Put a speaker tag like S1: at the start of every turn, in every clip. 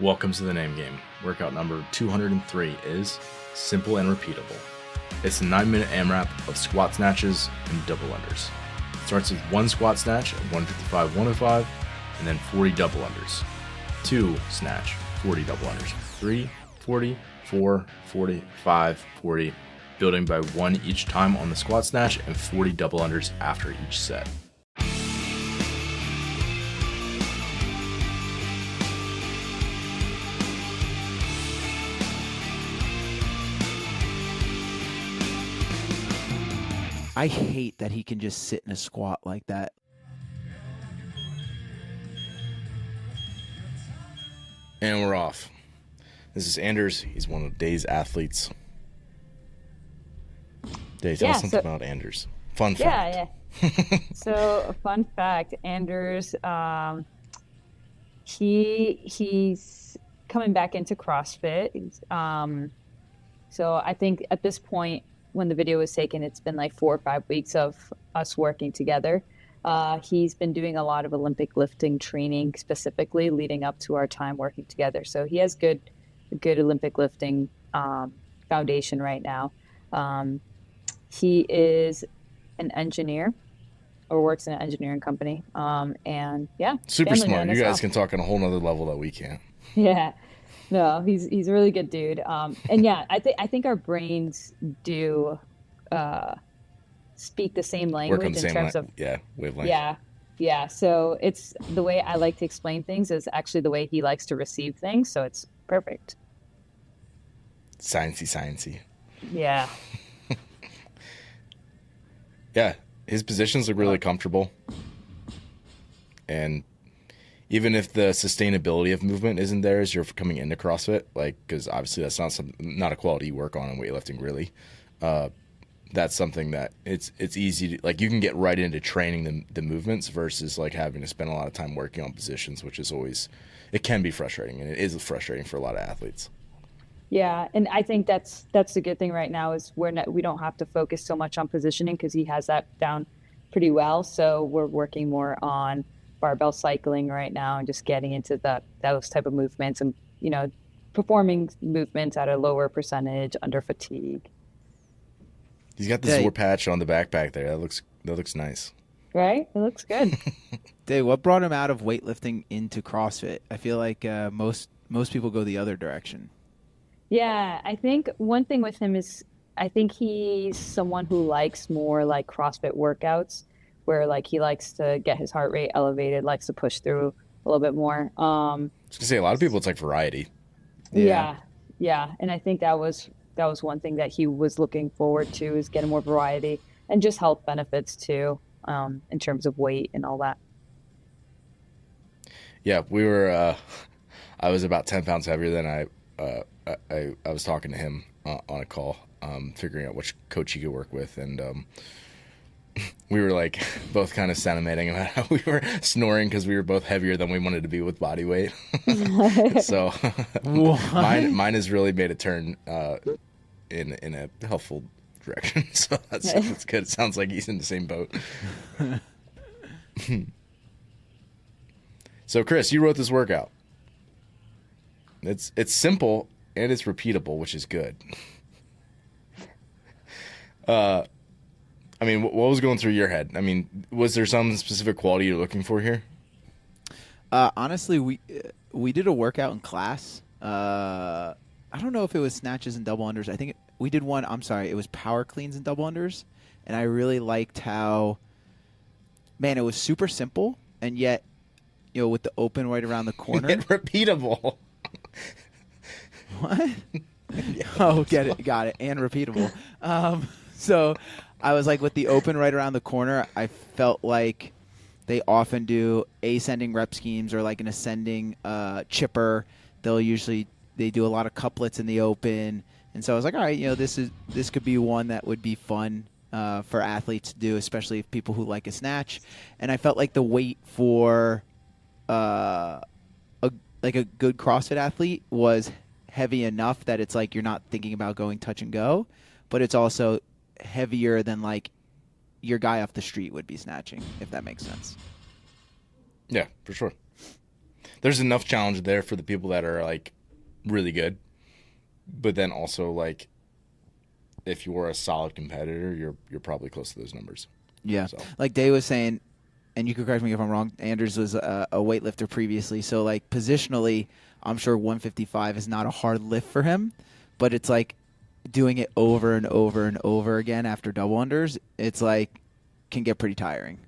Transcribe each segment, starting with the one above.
S1: Welcome to the Name Game. Workout number 203 is simple and repeatable. It's a 9-minute AMRAP of squat snatches and double unders. It starts with 1 squat snatch at 155, 105, and then 40 double unders. 2 snatch, 40 double unders. 3, 40, 4, 40, 5, 40, building by 1 each time on the squat snatch and 40 double unders after each set.
S2: I hate that he can just sit in a squat like that.
S1: And we're off. This is Anders. He's one of Day's athletes. Day, tell us something about Anders. Fun fact.
S3: Yeah. So a fun fact, Anders, he's coming back into CrossFit. So I think at this point, when the video was taken, it's been like 4 or 5 weeks of us working together. He's been doing a lot of Olympic lifting training specifically leading up to our time working together. So he has good Olympic lifting foundation right now. He is an engineer or works in an engineering company. And yeah.
S1: Super smart. You guys can talk on a whole nother level that we can't.
S3: Yeah. No, he's a really good dude. And yeah, I think our brains do speak the same language in terms of
S1: wavelength.
S3: Yeah. So it's the way I like to explain things is actually the way he likes to receive things. So it's perfect.
S1: Sciencey.
S3: Yeah.
S1: Yeah, his positions look really comfortable, and even if the sustainability of movement isn't there as you're coming into CrossFit, like, because obviously that's not a quality you work on in weightlifting, really. That's something that it's easy to, like, you can get right into training the movements versus like having to spend a lot of time working on positions, which is always, it can be frustrating, and it is frustrating for a lot of athletes.
S3: Yeah, and I think that's the good thing right now is we don't have to focus so much on positioning because he has that down pretty well. So we're working more on barbell cycling right now and just getting into those type of movements and, performing movements at a lower percentage under fatigue.
S1: He's got the Zor patch on the backpack there. That looks nice.
S3: Right? It looks good.
S2: Dave, what brought him out of weightlifting into CrossFit? I feel like most people go the other direction.
S3: Yeah, I think one thing with him is I think he's someone who likes more like CrossFit workouts where like he likes to get his heart rate elevated, likes to push through a little bit more.
S1: I was gonna say a lot of people it's like variety.
S3: Yeah. And I think that was one thing that he was looking forward to is getting more variety and just health benefits too, in terms of weight and all that.
S1: Yeah, we were I was about 10 pounds heavier than I was talking to him on a call, figuring out which coach he could work with, and we were like both kind of sentimenting about how we were snoring because we were both heavier than we wanted to be with body weight. So mine has really made a turn in a helpful direction. So that's good. It sounds like he's in the same boat. So Chris, you wrote this workout. It's simple and it's repeatable, which is good. I mean, what was going through your head? I mean, was there some specific quality you're looking for here?
S2: Honestly, we did a workout in class. I don't know if it was snatches and double unders. I think we did one. I'm sorry, it was power cleans and double unders, and I really liked how, man, it was super simple, and yet, with the open right around the corner,
S1: and repeatable.
S2: What? Oh, got it, and repeatable. So I was like, with the open right around the corner, I felt like they often do ascending rep schemes or like an ascending chipper. They do a lot of couplets in the open, and so I was like, all right, this could be one that would be fun for athletes to do, especially if people who like a snatch. And I felt like the weight for a good CrossFit athlete was heavy enough that it's like you're not thinking about going touch and go, but it's also heavier than like your guy off the street would be snatching, if that makes sense.
S1: Yeah, for sure. there's enough challenge there for the people that are like really good, but then also like if you're a solid competitor, you're probably close to those numbers.
S2: Yeah,
S1: So.
S2: like Day was saying, and you can correct me if I'm wrong. Anders was a weightlifter previously, so like positionally, I'm sure 155 is not a hard lift for him, but it's like doing it over and over and over again after double unders. It's like can get pretty tiring.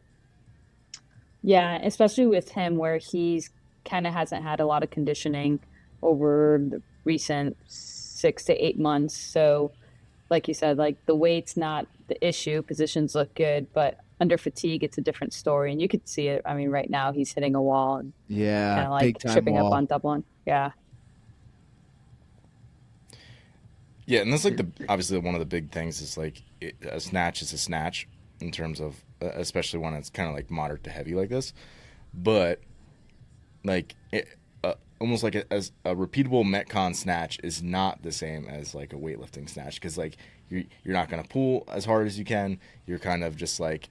S3: Yeah, especially with him where he's kind of hasn't had a lot of conditioning over the recent 6 to 8 months. So, like you said, like the weight's not the issue. Positions look good, but under fatigue, it's a different story. And you could see it. I mean, right now he's hitting a wall and
S2: Yeah,
S3: kind of like
S2: big time
S3: tripping
S2: wall.
S3: up on double one. Yeah.
S1: Yeah, and that's like obviously one of the big things is like a snatch is a snatch in terms of especially when it's kind of like moderate to heavy like this, but like almost like as a repeatable Metcon snatch is not the same as like a weightlifting snatch because like you're not gonna pull as hard as you can. You're kind of just like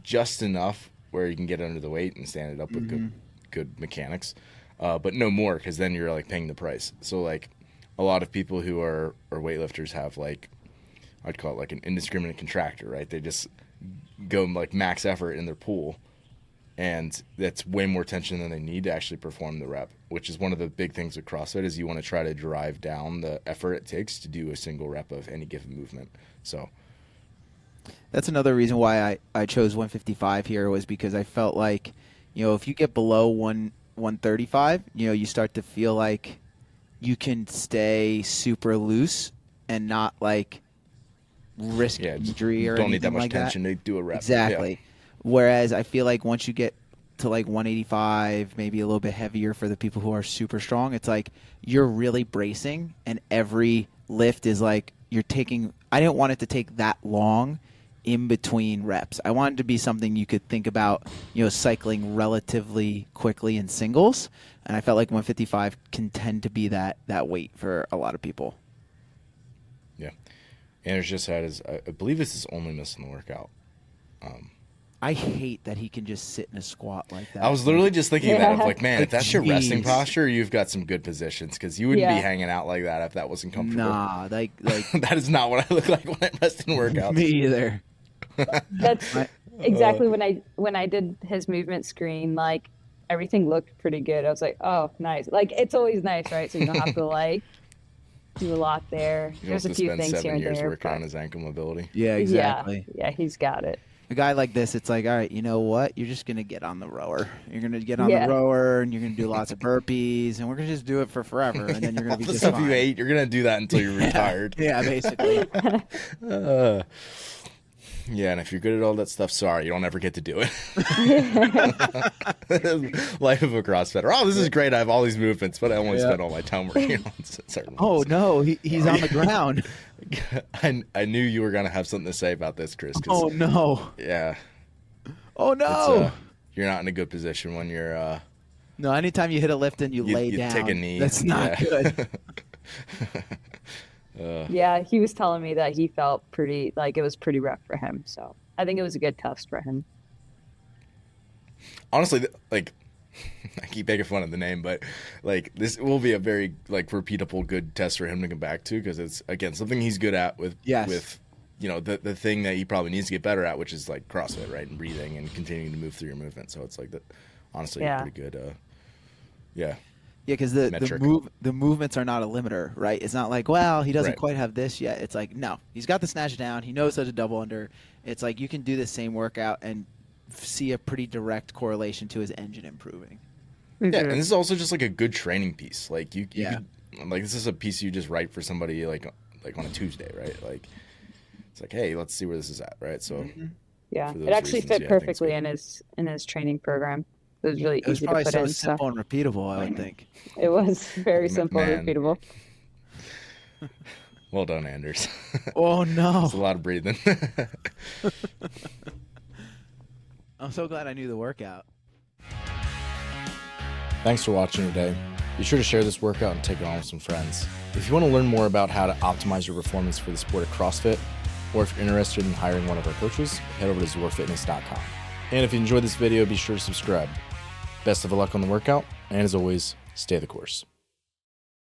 S1: just enough where you can get under the weight and stand it up with good mechanics, but no more because then you're like paying the price. So like a lot of people who are weightlifters have like I'd call it like an indiscriminate contractor, right? They just go like max effort in their pull, and that's way more tension than they need to actually perform the rep, which is one of the big things with CrossFit is you want to try to drive down the effort it takes to do a single rep of any given movement. So
S2: that's another reason why I chose 155 here was because I felt like, you know, if you get below 135, you know, you start to feel like you can stay super loose and not like risk injury or
S1: don't need that
S2: anything
S1: much
S2: like
S1: tension
S2: that.
S1: to do a rep.
S2: Exactly.
S1: Yeah.
S2: Whereas I feel like once you get to like 185, maybe a little bit heavier for the people who are super strong, it's like you're really bracing and every lift is like you're taking – I didn't want it to take that long in between reps. I wanted to be something you could think about, you know, cycling relatively quickly in singles, and I felt like 155 can tend to be that weight for a lot of people.
S1: Yeah. Anders just had his, I believe this is only missing the workout.
S2: I hate that he can just sit in a squat like that.
S1: I was literally just thinking that of like, man,
S2: Like,
S1: if that's your resting
S2: jeez.
S1: posture, you've got some good positions because you wouldn't be hanging out like that if that wasn't comfortable.
S2: Nah, like
S1: That is not what I look like when I rest in workouts.
S2: me either.
S3: That's exactly when I did his movement screen, like everything looked pretty good. I was like, oh, nice. Like it's always nice, right? So you don't have to like do a lot there.
S1: You
S3: There's
S1: don't
S3: a
S1: have to
S3: few
S1: spend
S3: things
S1: 7
S3: here and
S1: years
S3: there.
S1: working
S3: But
S1: on his ankle mobility.
S2: Yeah, exactly.
S3: yeah, he's got it.
S2: A guy like this, it's like, all right, you know what? You're just gonna get on the rower. You're gonna get on
S3: Yeah.
S2: the rower, and you're gonna do lots of burpees, and we're gonna just do it for forever, and then you're gonna be
S1: The
S2: just
S1: stuff
S2: fine.
S1: you ate, you're gonna do that until you're retired.
S2: Yeah, basically.
S1: Yeah, and if you're good at all that stuff, sorry, you don't ever get to do it. Life of a CrossFitter. Oh, this is great. I have all these movements, but I only spend all my time working on certain
S2: Oh
S1: ones.
S2: no, he's on the ground.
S1: I knew you were gonna have something to say about this, Chris. 'Cause,
S2: Oh no.
S1: yeah,
S2: Oh no.
S1: you're not in a good position when you're.
S2: No, anytime you hit a lift and you lay
S1: you
S2: down,
S1: take a knee.
S2: that's not good.
S3: Yeah, he was telling me that he felt pretty like it was pretty rough for him. So I think it was a good test for him.
S1: Honestly, like I keep making fun of the name, but like this will be a very like repeatable good test for him to come back to because it's again something he's good at with you know the thing that he probably needs to get better at, which is like CrossFit, right, and breathing and continuing to move through your movement. So it's like that. Honestly,
S3: Yeah.
S1: pretty good. Yeah.
S2: Yeah, because
S1: Metric.
S2: the movements are not a limiter, right? It's not like, well, he doesn't
S1: Right.
S2: quite have this yet. It's like, no, he's got the snatch down. He knows how to double under. It's like you can do the same workout and see a pretty direct correlation to his engine improving.
S1: Yeah, and this is also just like a good training piece. Like you
S2: Yeah.
S1: could, like this is a piece you just write for somebody like on a Tuesday, right? Like it's like, hey, let's see where this is at, right? So
S3: Yeah,
S1: for
S3: it
S1: those
S3: actually
S1: reasons,
S3: fit
S1: yeah, I think it's
S3: perfectly
S1: good.
S3: in his training program. It was really
S2: It was
S3: easy to
S2: probably
S3: put
S2: so
S3: in. So
S2: simple and repeatable, I would think.
S3: it was very simple
S1: Man.
S3: and repeatable.
S1: Well done, Anders.
S2: Oh no!
S1: It's a lot of breathing.
S2: I'm so glad I knew the workout.
S1: Thanks for watching today. Be sure to share this workout and take it on with some friends. If you want to learn more about how to optimize your performance for the sport of CrossFit, or if you're interested in hiring one of our coaches, head over to zorfitness.com. And if you enjoyed this video, be sure to subscribe. Best of luck on the workout, And as always, stay the course.